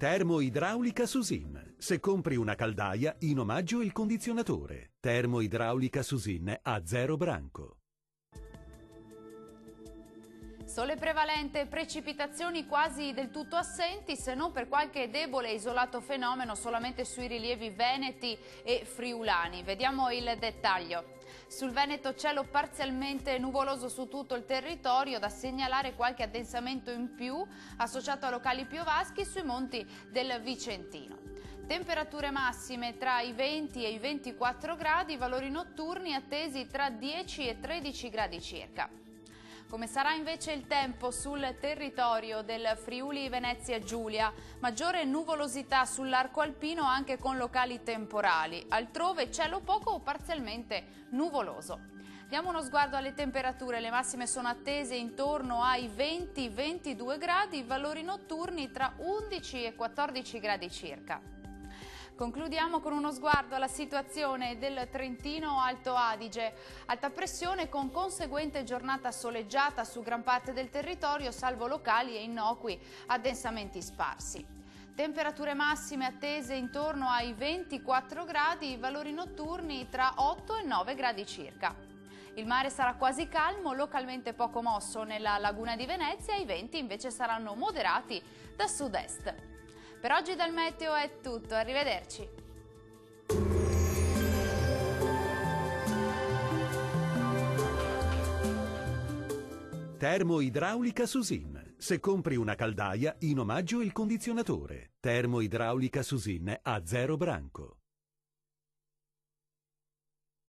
Termoidraulica Susin. Se compri una caldaia, in omaggio il condizionatore. Termoidraulica Susin a 0 branco. Sole prevalente, precipitazioni quasi del tutto assenti, se non per qualche debole e isolato fenomeno solamente sui rilievi veneti e friulani. Vediamo il dettaglio. Sul Veneto cielo parzialmente nuvoloso su tutto il territorio, da segnalare qualche addensamento in più associato a locali piovaschi sui monti del Vicentino. Temperature massime tra i 20 e i 24 gradi, valori notturni attesi tra 10 e 13 gradi circa. Come sarà invece il tempo sul territorio del Friuli Venezia Giulia? Maggiore nuvolosità sull'arco alpino anche con locali temporali. Altrove cielo poco o parzialmente nuvoloso. Diamo uno sguardo alle temperature. Le massime sono attese intorno ai 20-22 gradi, valori notturni tra 11 e 14 gradi circa. Concludiamo con uno sguardo alla situazione del Trentino Alto Adige. Alta pressione con conseguente giornata soleggiata su gran parte del territorio, salvo locali e innocui addensamenti sparsi. Temperature massime attese intorno ai 24 gradi, valori notturni tra 8 e 9 gradi circa. Il mare sarà quasi calmo, localmente poco mosso nella laguna di Venezia, i venti invece saranno moderati da sud-est. Per oggi dal Meteo è tutto, arrivederci. Termoidraulica Susin. Se compri una caldaia, in omaggio il condizionatore. Termoidraulica Susin a 0 branco.